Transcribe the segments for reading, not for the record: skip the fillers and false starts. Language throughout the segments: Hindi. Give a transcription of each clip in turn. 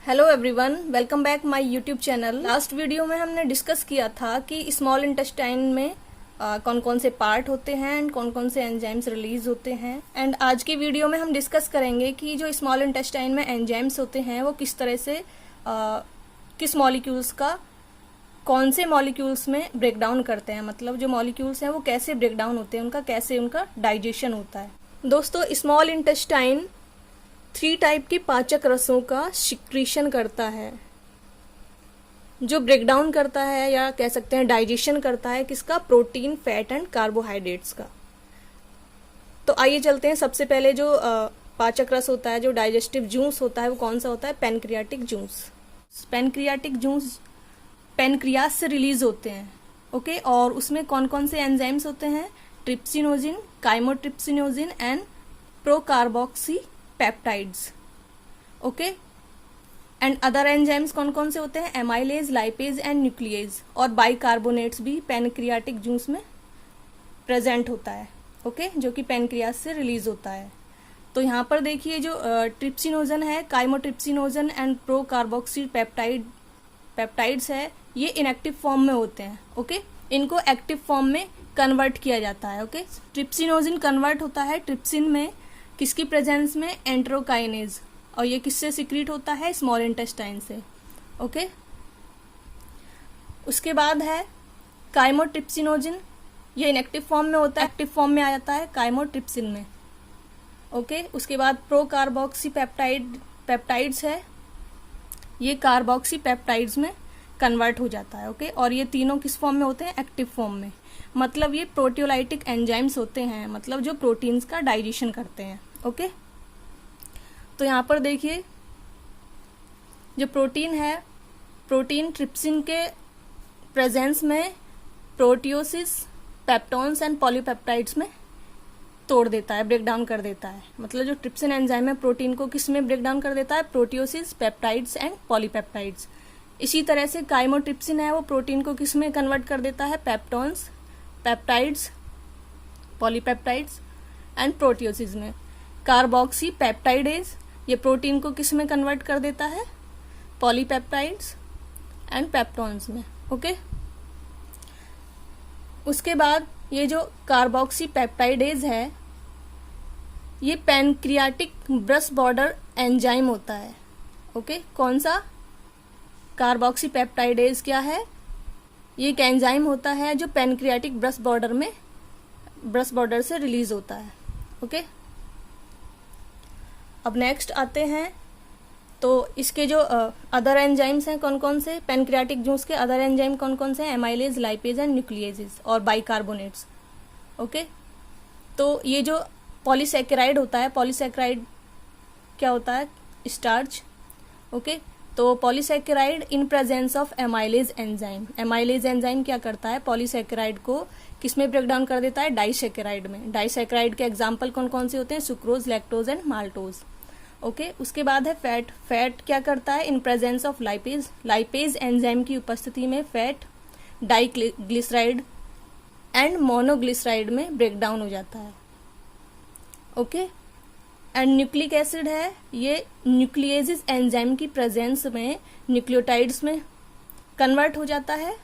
Hello everyone, welcome back my YouTube channel. Last video में हमने डिस्कस किया था कि स्मॉल इंटेस्टाइन में कौन कौन से पार्ट होते हैं एंड कौन कौन से एंजाइम्स रिलीज होते हैं। एंड आज की वीडियो में हम डिस्कस करेंगे कि जो स्मॉल इंटेस्टाइन में एंजाइम्स होते हैं वो किस तरह से किस मॉलिक्यूल्स का कौन से मॉलिक्यूल्स में ब्रेक डाउन करते हैं, मतलब जो मॉलिक्यूल्स हैं वो कैसे ब्रेक डाउन होते हैं, उनका कैसे उनका डाइजेशन होता है। दोस्तों, स्मॉल इंटेस्टाइन 3 टाइप की पाचक रसों का सिक्रीशन करता है, जो ब्रेक डाउन करता है या कह सकते हैं डाइजेशन करता है किसका, प्रोटीन, फैट एंड कार्बोहाइड्रेट्स का। तो आइए चलते हैं। सबसे पहले जो पाचक रस होता है, जो डाइजेस्टिव जूस होता है, वो कौन सा होता है, pancreatic juice. Pancreatic juice pancreas से रिलीज होते हैं, ओके। और उसमें कौन कौन से एंजाइम्स होते हैं, trypsinogen, chymotrypsinogen and procarboxy peptides, okay. And other enzymes कौन कौन से होते हैं, एमाइलेज, लाइपेज एंड न्यूक्लियेज और बाइकार्बोनेट्स भी पैनक्रियाटिक जूस में प्रेजेंट होता है, ओके, जो कि पैनक्रियास से रिलीज होता है। तो यहाँ पर देखिए जो ट्रिप्सिनोजन है, काइमोट्रिप्सिनोजन एंड प्रोकार्बोक्सी पेप्टाइड्स है, ये इनएक्टिव फॉर्म में होते हैं, ओके। इनको एक्टिव फॉर्म में कन्वर्ट किया जाता है, ओके। ट्रिप्सिनोजिन कन्वर्ट होता है ट्रिप्सिन में, किसकी प्रेजेंस में, एंट्रोकाइनेज, और ये किससे सिक्रीट होता है, स्मॉल इंटेस्टाइन से, ओके। उसके बाद है काइमोट्रिप्सिनोजिन, ये इनएक्टिव फॉर्म में होता है, एक्टिव फॉर्म में आ जाता है काइमोट्रिप्सिन में, ओके। उसके बाद प्रोकार्बोक्सी पेप्टाइड्स है, ये कार्बोक्सी पेप्टाइड्स में कन्वर्ट हो जाता है, ओके। और ये तीनों किस फॉर्म में होते हैं, एक्टिव फॉर्म में। मतलब ये प्रोटियोलाइटिक एंजाइम्स होते हैं, मतलब जो प्रोटीन्स का डाइजेशन करते हैं, ओके। तो यहाँ पर देखिए जो प्रोटीन है, प्रोटीन ट्रिप्सिन के प्रेजेंस में प्रोटियोसिस, पेप्टोन्स एंड पॉलीपेप्टाइड्स में तोड़ देता है, ब्रेक डाउन कर देता है। मतलब जो ट्रिप्सिन एंजाइम है प्रोटीन को किस में ब्रेक डाउन कर देता है, प्रोटियोसिस, पेप्टाइड्स एंड पॉलीपेप्टाइड्स। इसी तरह से काइमोट्रिप्सिन है, वो प्रोटीन को किस में कन्वर्ट कर देता है, पेप्टोन्स, पेप्टाइड्स, पॉलीपेप्टाइड्स एंड प्रोटियोसिस में। कार्बोक्सी पेप्टाइडेज, ये प्रोटीन को किस में कन्वर्ट कर देता है, पॉलीपेप्टाइड्स एंड पेप्टोन्स में, ओके। उसके बाद ये जो कार्बोक्सी पेप्टाइडेज है, ये पैनक्रियाटिक ब्रश बॉर्डर एंजाइम होता है, ओके। कौन सा, कार्बोक्सी पेप्टाइडेज क्या है, ये एक एंजाइम होता है जो पैनक्रियाटिक ब्रश बॉर्डर से रिलीज होता है, ओके। अब नेक्स्ट आते हैं, तो इसके जो अदर एंजाइम्स हैं कौन कौन से, पैनक्रियाटिक जूस के अदर एंजाइम कौन कौन से हैं, एमाइलेज, लाइपेज एंड न्यूक्लियेजेस और बाइकार्बोनेट्स, ओके। तो ये जो पॉलीसैकेराइड होता है, पॉलीसैकेराइड क्या होता है, स्टार्च, ओके। तो polysaccharide in presence of amylase enzyme, amylase enzyme क्या करता है, पॉलीसैकेराइड को किसमें ब्रेक डाउन कर देता है, डाइसैकेराइड में। डाइसैकेराइड के एग्जाम्पल कौन कौन से होते हैं, sucrose, lactose and maltose, okay. उसके बाद है फैट, फैट क्या करता है, in presence of lipase, lipase enzyme की उपस्थिति में फैट डाइग्लिसराइड एंड मोनोग्लिसराइड में ब्रेक डाउन हो जाता है, ओके। एंड न्यूक्लिक एसिड है, ये न्यूक्लियेजिस एंजाइम की प्रेजेंस में न्यूक्लियोटाइड्स में कन्वर्ट हो जाता है।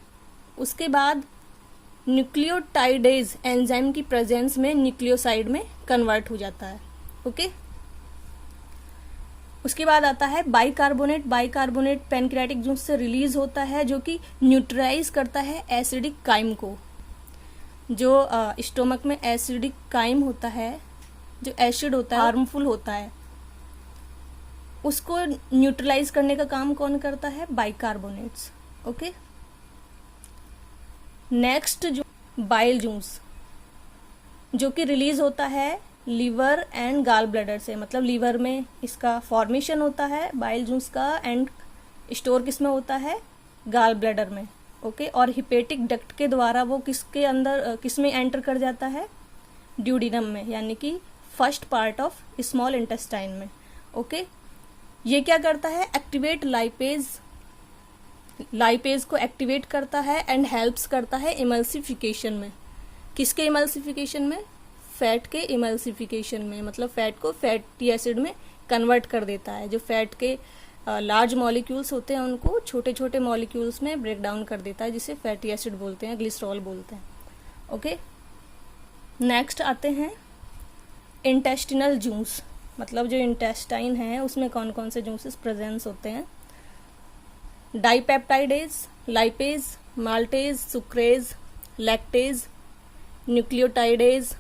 उसके बाद न्यूक्लियोटाइडेज एंजाइम की प्रेजेंस में न्यूक्लियोसाइड में कन्वर्ट हो जाता है, ओके। उसके बाद आता है बाइकार्बोनेट, बाइकार्बोनेट पैनक्रियाटिक जूस से रिलीज होता है, जो कि न्यूट्रलाइज करता है एसिडिक काइम को। जो स्टोमक में एसिडिक काइम होता है, जो एसिड होता है, हार्मफुल होता है, उसको न्यूट्रलाइज करने का काम कौन करता है, बाइकार्बोनेट्स, ओके। नेक्स्ट जो बाइल जूस, जो कि रिलीज होता है लीवर एंड गाल ब्लैडर से, मतलब लीवर में इसका फॉर्मेशन होता है बाइल जूस का, एंड स्टोर किस में होता है, गाल ब्लैडर में, ओके। और हिपेटिक डक्ट के द्वारा वो किसके अंदर किस में एंटर कर जाता है, ड्यूडिनम में, यानी कि first part of small intestine में, ओके। ये क्या करता है, एक्टिवेट लाइपेज, लाइपेज को एक्टिवेट करता है एंड हेल्प्स करता है इमल्सिफिकेशन में, किसके इमल्सिफिकेशन में, फैट के इमल्सिफिकेशन में, मतलब फैट को फैटी एसिड में कन्वर्ट कर देता है। जो फैट के लार्ज मॉलिक्यूल्स होते हैं उनको छोटे छोटे मॉलिक्यूल्स में ब्रेक डाउन कर देता है, जिसे फैटी एसिड बोलते हैं, ग्लिसरॉल बोलते हैं। ओके, नेक्स्ट आते हैं इंटेस्टिनल जूस, मतलब जो इंटेस्टाइन है उसमें कौन कौन से जूसेस प्रेजेंस होते हैं। Dipeptidase, lipase, maltase, sucrase, lactase, nucleotidase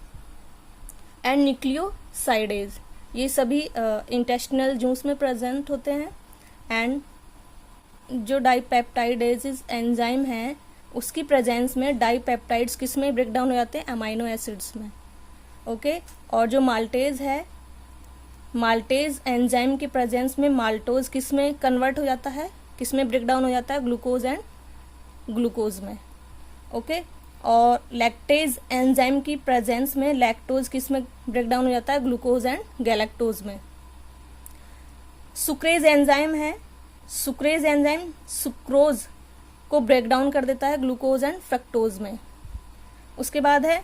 and nucleosidase, ये सभी इंटेस्टिनल जूस में प्रेजेंट होते हैं। एंड जो डाइपेप्टाइडेज एंजाइम है उसकी प्रेजेंस में डाइपेप्टाइड्स किस में ब्रेक डाउन हो जाते हैं, अमाइनो एसिड्स में। ओके, और जो माल्टेज है, माल्टेज एंजाइम के प्रेजेंस में माल्टोज किस में कन्वर्ट हो जाता है, किस में ब्रेक डाउन हो जाता है, ग्लूकोज एंड ग्लूकोज में। ओके, और लैक्टेज एंजाइम की प्रेजेंस में लैक्टोज किस में ब्रेक डाउन हो जाता है, ग्लूकोज एंड गैलेक्टोज में। सुक्रेज एंजाइम है, सुक्रेज एंजाइम सुक्रोज को ब्रेक डाउन कर देता है ग्लूकोज एंड फ्रक्टोज में। उसके बाद है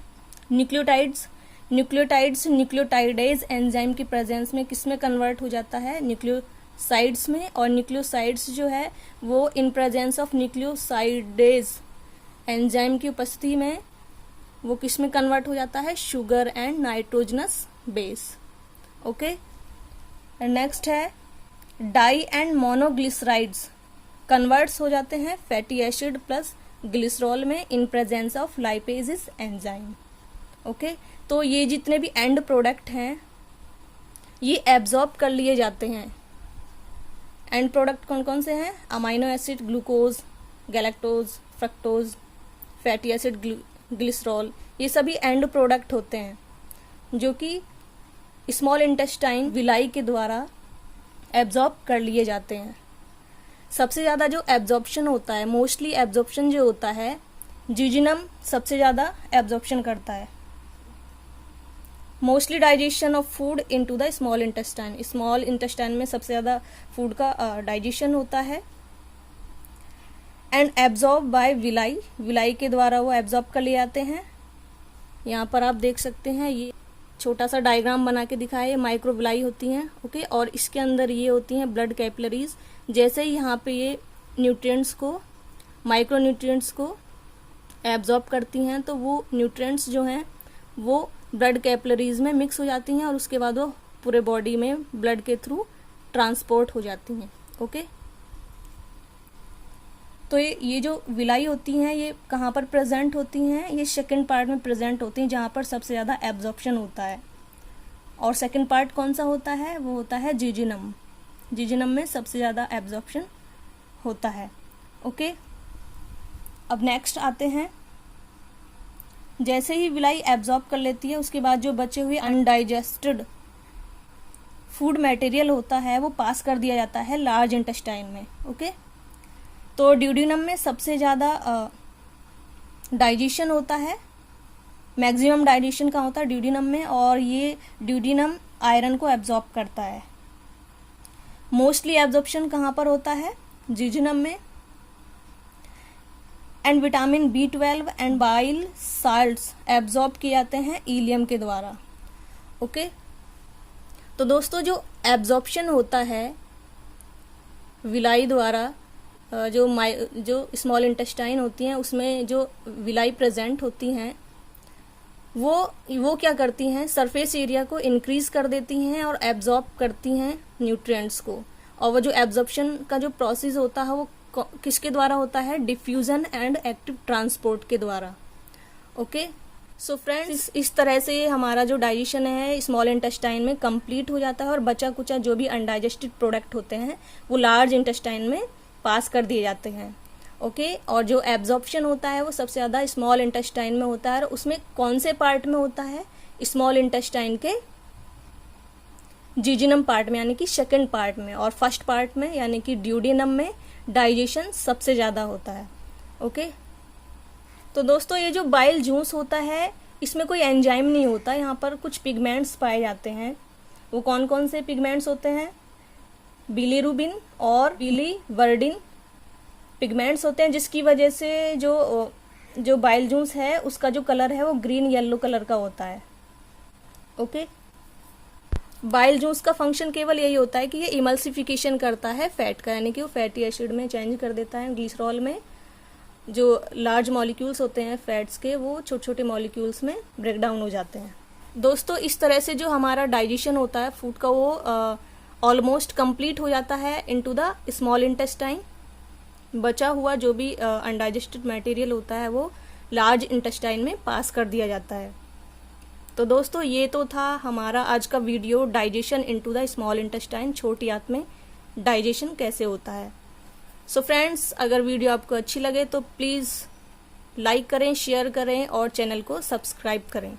न्यूक्लियोटाइड्स, न्यूक्लियोटाइड्स न्यूक्लियोटाइडेज एंजाइम की प्रेजेंस में किस में कन्वर्ट हो जाता है, न्यूक्लियोसाइड्स में। और न्यूक्लियोसाइड्स जो है वो in presence of nucleosidase enzyme की उपस्थिति में वो किस में कन्वर्ट हो जाता है, sugar and nitrogenous base. Okay, next है डाई एंड मोनोग्लिसराइड्स कन्वर्ट्स हो जाते हैं फैटी एसिड प्लस ग्लिसरॉल में in presence of lipases enzyme. Okay, तो ये जितने भी एंड प्रोडक्ट हैं ये एब्जॉर्ब कर लिए जाते हैं। एंड प्रोडक्ट कौन कौन से हैं, amino acid, glucose, galactose, fructose, fatty acid, glycerol, ये सभी एंड प्रोडक्ट होते हैं जो कि स्मॉल इंटेस्टाइन विलाई के द्वारा एब्जॉर्ब कर लिए जाते हैं। सबसे ज़्यादा जो एब्जॉर्प्शन होता है, मोस्टली एब्जॉर्प्शन जो होता है जिजिनम सबसे ज़्यादा एब्जॉर्प्शन करता है। Mostly digestion of food into the small intestine, small intestine में सबसे ज़्यादा फूड का डाइजेशन होता है। And absorb by villi, villi के द्वारा वो एब्जॉर्ब कर लिए जाते हैं। यहाँ पर आप देख सकते हैं, ये छोटा सा डायग्राम बना के दिखाया है, माइक्रोविलाई होती हैं। ओके, और इसके अंदर ये होती हैं ब्लड कैपिलरीज। जैसे ही यहाँ पे ये न्यूट्रिएंट्स को, माइक्रो न्यूट्रिएंट्स को एब्जॉर्ब करती हैं तो वो न्यूट्रिएंट्स जो हैं वो ब्लड कैपिलरीज में मिक्स हो जाती हैं और उसके बाद वो पूरे बॉडी में ब्लड के थ्रू ट्रांसपोर्ट हो जाती हैं। ओके, तो ये जो विलाई होती हैं ये कहाँ पर प्रेजेंट होती हैं, ये सेकंड पार्ट में प्रेजेंट होती हैं जहाँ पर सबसे ज़्यादा एब्जॉर्प्शन होता है। और सेकंड पार्ट कौन सा होता है, वो होता है जिजिनम। जिजिनम में सबसे ज़्यादा एब्जॉर्प्शन होता है। ओके, अब नेक्स्ट आते हैं, जैसे ही विलाई एब्जॉर्ब कर लेती है उसके बाद जो बचे हुए अनडाइजेस्टेड फूड मटेरियल होता है वो पास कर दिया जाता है लार्ज इंटेस्टाइन में। ओके, तो ड्यूडिनम में सबसे ज़्यादा डाइजेशन होता है, मैक्सिमम डाइजेशन का होता है ड्यूडिनम में, और ये ड्यूडिनम आयरन को एब्जॉर्ब करता है। मोस्टली एब्जॉर्प्शन कहाँ पर होता है, जिजिनम में। And vitamin B12 and bile salts absorb किए जाते हैं इलियम के द्वारा। ओके, तो दोस्तों जो एब्जॉर्प्शन होता है विलाई द्वारा, जो स्मॉल इंटेस्टाइन होती हैं उसमें जो विलाई प्रेजेंट होती हैं वो क्या करती हैं, सरफेस एरिया को इंक्रीज कर देती हैं और एब्जॉर्ब करती हैं न्यूट्रिएंट्स को। और वो जो एब्जॉर्प्शन का जो प्रोसेस होता है वो किसके द्वारा होता है, डिफ्यूजन एंड एक्टिव ट्रांसपोर्ट के द्वारा। ओके, सो फ्रेंड्स, इस तरह से हमारा जो डाइजेशन है स्मॉल इंटेस्टाइन में कंप्लीट हो जाता है और बचा कुचा जो भी अनडाइजेस्टेड प्रोडक्ट होते हैं वो लार्ज इंटेस्टाइन में पास कर दिए जाते हैं। ओके, और जो एब्जॉर्प्शन होता है वो सबसे ज़्यादा स्मॉल इंटेस्टाइन में होता है। और उसमें कौन से पार्ट में होता है, स्मॉल इंटेस्टाइन के जिजिनम पार्ट में यानी कि सेकंड पार्ट में, और फर्स्ट पार्ट में यानी कि ड्यूडिनम में डाइजेशन सबसे ज़्यादा होता है। ओके, तो दोस्तों ये जो बाइल जूस होता है इसमें कोई एंजाइम नहीं होता, यहाँ पर कुछ पिगमेंट्स पाए जाते हैं। वो कौन कौन से पिगमेंट्स होते हैं, बिलीरुबिन और बिलीवर्डिन पिगमेंट्स होते हैं, जिसकी वजह से जो बाइल जूस है उसका जो कलर है वो ग्रीन येलो कलर का होता है। ओके, बाइल जूस का फंक्शन केवल यही होता है कि ये इमल्सिफिकेशन करता है फैट का, यानी कि वो फैटी एसिड में चेंज कर देता है। ग्लिसरॉल में जो लार्ज मॉलिक्यूल्स होते हैं फैट्स के, वो छोटे छोटे मॉलिक्यूल्स में ब्रेक डाउन हो जाते हैं। दोस्तों, इस तरह से जो हमारा डाइजेशन होता है फूड का, वो ऑलमोस्ट कंप्लीट हो जाता है इनटू द स्मॉल इंटेस्टाइन। बचा हुआ जो भी अनडाइजेस्टेड मटेरियल होता है वो लार्ज इंटेस्टाइन में पास कर दिया जाता है। तो दोस्तों, ये तो था हमारा आज का video, digestion into the small intestine, छोटी आंत में डाइजेशन कैसे होता है। सो फ्रेंड्स, अगर वीडियो आपको अच्छी लगे तो प्लीज़ लाइक करें, शेयर करें और चैनल को सब्सक्राइब करें।